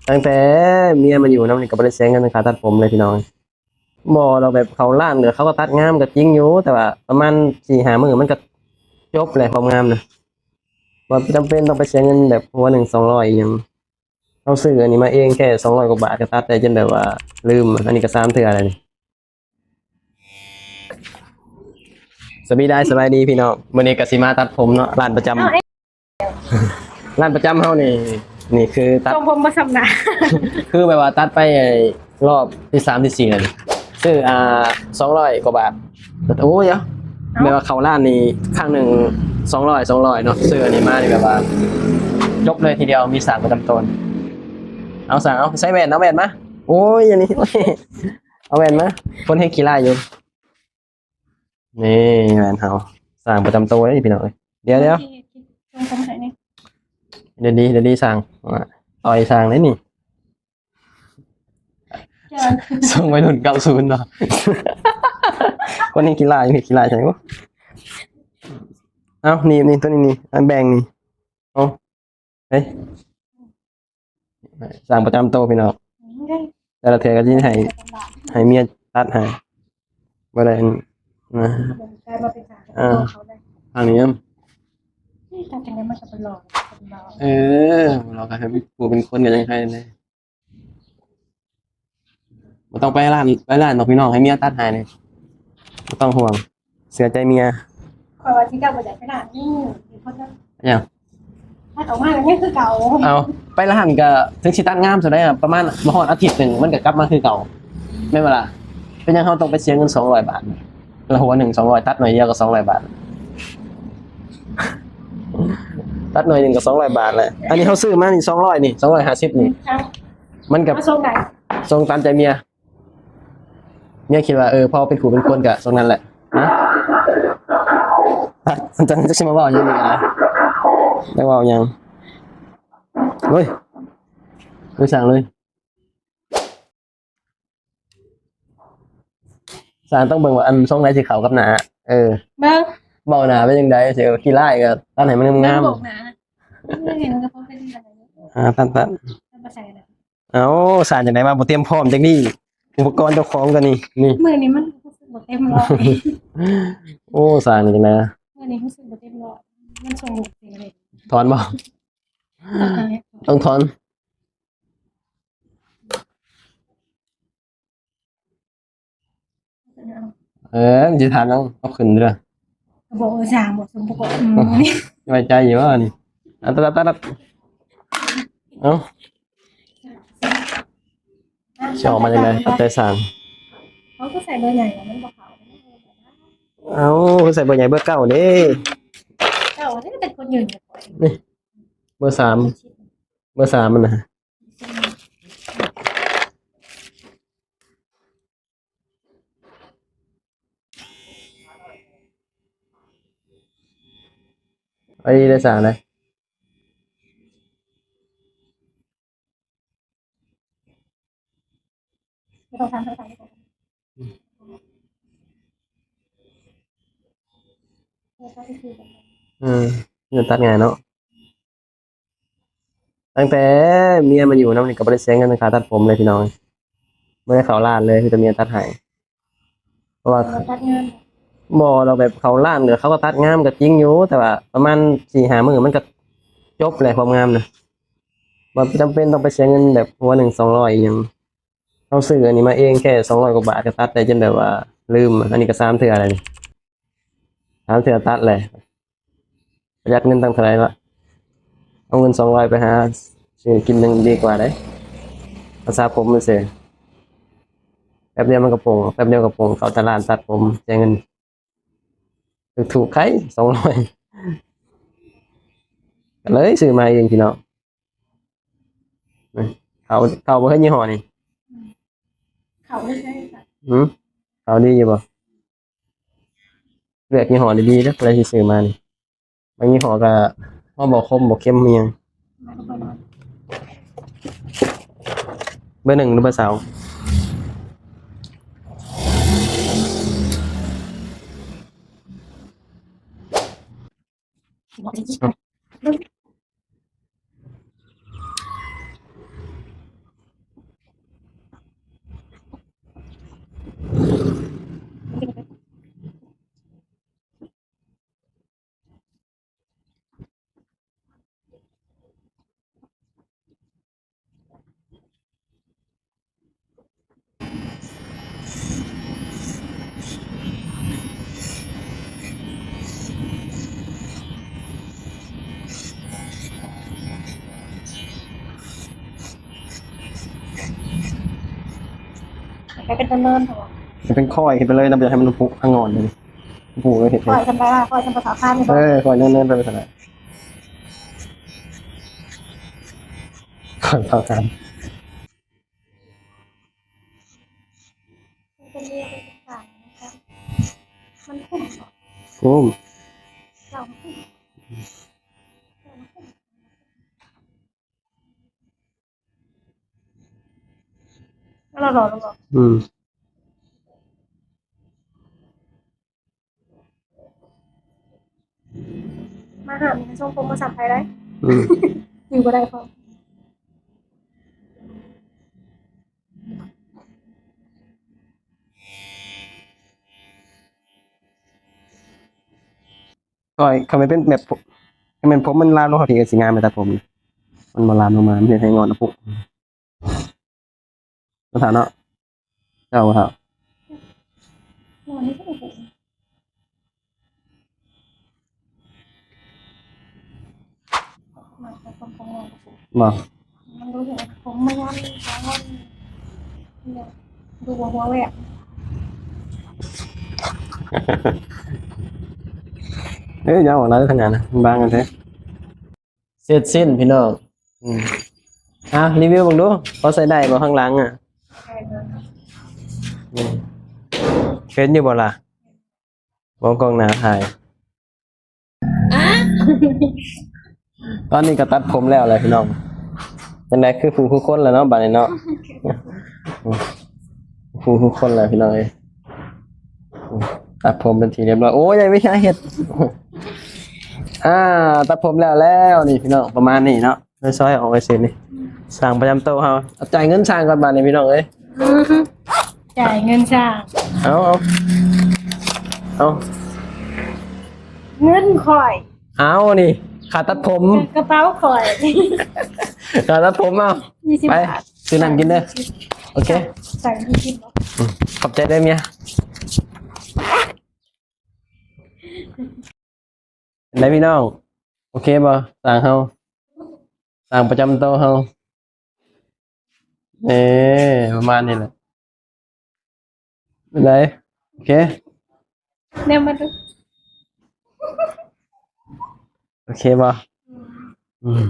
ตั้งแต่เมียมาอยู่น้ำนี่ก็บ่ได้เสียเงินค่าตัดผมเลยพี่น้องบ่เราแบบเขาล้านเดี๋ยวเขาก็ตัดงามก็จริงอยู่แต่ว่าประมาณ4-5มื้อมันก็จบเลยความงามน่ะบ่จำเป็นต้องไปเสียเงินแบบหัวหนึ่ง200อีหยังเราซื้ออันนี้มาเองแค่200กว่าบาทก็ตัดได้จนแบบว่าลืมอันนี้ก็3เทื่อแล้วนี่สบายดีพี่น้องมื้อนี้ก็สิมาตัดผมเนาะร้านประจำร้านประจำเฮานี่คือตัด ทรงผมมาสำนัก คือแบบว่าตัดไปรอบที่3ที่4เลยซื้อ200กว่าบาทแต่โอ้ยแบบว่าเข้าร้านนี่ครั้งหนึ่ง200เนาะซื้ออันนี้มานี่แบบว่าจบเลยทีเดียวมีสารประจำตนเอาสั่งเอาใส่แว่นเอาแว่นมาโอ้ยอันนี้เอาแว่นมาคนให้กีฬาอยู่นี่แว่นเฮาสารประจำตัวเลยพี่น้องเดี๋ยวทรงผมไหนนี่ เดี๋ยวดีสั่งต่อยสั่งเลยนี่ส่งไปหนุน90เนาะคนนี้กีฬาอยู่กีฬาใช่ไหมวะเอ้านี่ตัวนี้อันแบงนี่เอาเฮ้ยสั่งประจำโตพี่น้องแต่ละเทือก็ที่ให้เมียตัดให้บ่ได้นะทางนี้ตัดจังเลยมันจะเป็นหลอดเราก็ให้ผู้เป็นคนกันยังไงเลยบ่ต้องไปร้านดอกพี่น้องให้เมียตัดให้เลยบ่ต้องห่วงเสียใจเมีย คอยว่าที่เก่าบ่ได้ขนาดนี้เพราะว่าอย่าง ถ้าออกมาแล้วนี่คือเก่าเอาไปร้านก็ถึงสิตัดงามสุดได้ประมาณบ่ฮอดอาทิตย์นึงมันก็กลับมาคือเก่าแม่นบ่ล่ะเป็นหยังเฮาต้องไปเสียเงิน200บาทแล้วหัวหนึ่ง200ตัดหน่อยเดียวก็200บาทตัดหน่อยหนึ่งก็200บาทแหละอันนี้เฮาซื้อมานี่200นี่250นี่มันกับทรงไหนทรงตามใจเมียคิดว่าพอเป็นขู่เป็นคนก็ทรงนั้นแหละฮะมันจะสิมาเว้าหยังนี่กันนะได้เว้าหยังเฮ้ยสั่งเลยสารต้องเบิ่งว่าอันทรงไหนสิเข้ากับหน้าเบิ่งเว้าหน้าเป็นจังได๋สิขี้ร้ายก็ตัดให้มันงามบอกนะไม่เห็นมันก็พอเป็นอะไรตัดมาใส่นะเอ้าสารจังได๋มาบ่เตรียมพร้อมจังนี้อุปกรณ์เจ้าของก็นี่มื้อนี้มันบ่เต็มร้อยโอ้สารจังได๋มื้อนี้รู้สึกบ่เต็มร้อยมันทรงเสียเลยถอนบ่ต้องถอนสิถามยังเอาขึ้นเด้อบอกสามบอกสมประกอบไว้ใจอยู่ว่านี่ตัดเอ้าสิออกมาจังได๋ตัดใจสาร เขาก็ใส่เบอร์ใหญ่มันบ่ขาวเอ้าใส่เบอร์ใหญ่เบอร์เก้าเด้เจ้านี่เป็นคนยืนอยู่ก่อนนี่เบอร์3มันนะไอ้ได้สารเลยไม่ต้องทำไม่ต้องเงินตัดไงเนาะตั้งแต่เมียมาอยู่น้ำนี่ก็บ่ได้เสียเงินค่าตัดผมเลยพี่น้องไม่ได้เข้าร้านเลยคือแต่เมียตัดให้เพราะว่าตัดเงินบ่เราแบบเข้าร้านเดี๋ยวเขาก็ตัดงามก็จริงอยู่แต่ว่าประมาณ4-5มื้อมันก็จบเลยความงามน่ะบ่จำเป็นต้องไปเสียเงินแบบหัวหนึ่ง200อีหยังเราซื้ออันนี้มาเองแค่200กว่าบาทก็ตัดได้จนแบบว่าลืมอันนี้ก็3เทื่อแล้วนี่3เทื่อตัดเลยประหยัดเงินตั้งเท่าไหร่ละเอาเงิน200ไปหาซื้อกินนึงดีกว่าได้ภาษาผมมันเสียแป๊บเดียวมันกระโปรงเข้าตลาดตัดผมเสียเงินถูกใคร200ก็เลยซื้อมาเองพี่น้องเขาบ่เคยยี่ห้อนี่เขาไม่ใช่ค่ะเขาดีอยู่บ่เลือกยี่ห้อดีๆเด้ออะไรที่ซื้อมานี่บางยี่ห้อก็บ่คมบ่เข้มมีหยังเบอร์1หรือเบอร์2 ไปเป็นต้นเนินเถอะ มันเป็นข้อยขึ้นไปเลยนะจะให้มันพุข้างงอนเลยผูกเลยเห็นไห ค ม อยทำไปว่าคอยทำภาษาข้ามไม่บอก ข้อยเนิ่นๆไปเป็นอะไรข้อยเท่ากัน เป็นเรียกเป็นต่างนะครับมันคุ้มเหรอ กุ้ม เราคุ้มแล้วเราหล่อหรือเปล่า มาหามีช่องโปรโมชั่นไทยได้ อยู่ก็ได้พอ ข้อยเขาไม่เป็นแบบผมมันลามลงเขาทีกับสีงานมาแต่ผม มันมาลามลงมาไม่ใช่ให้งอนนะปุ๊มาถามเนาะเจ้าครับ นอนนี่ก็โอ้โหมาแต่คนของเรา บอก มันรู้สึกผมไม่ยันแล้วก็เนี่ยดูหัวแหวก เอ้ยยาวอะไรขนาดนะบางกันแท้เสร็จสิ้นพี่น้องรีวิวบ้างดูเขาใส่ได้บ่ข้างหลังเป็นอยู่บ่ล่ะมองกล้องหน้าถ่ายตอนนี้ก็ตัดผมแล้วเลยพี่น้องเป็นไรคือผู้คนแล้วเนาะบัดนี้เนาะผู้คนแล้วพี่น้องเอ้ยตัดผมเป็นทีเรียบร้อยโอ้ยไม่ใช่เห็ดตัดผมแล้วนี่พี่น้องประมาณนี้เนาะซอยออกไปสินี่สั่งประจำโต๊ะเฮาเอาจ่ายเงินสั่งก่อนบัดนี้พี่น้องเอ้ย จ่ายเงินช่าง เอา เงินคอย นี่ขาตัดผม กระเป๋าคอย ขาตัดผมเอา 20 ไป บาท ซื้อน้ำกินเด้อโอเค ใส่20บาท ขอบใจได้เมียได้พี่น้องโอเคบ่สั่งเฮาสั่งประจำโต๊ะเฮาประมาณนี้แหละเป็นไรโอเค เนี่ยมาดู โอเคบ่ อืม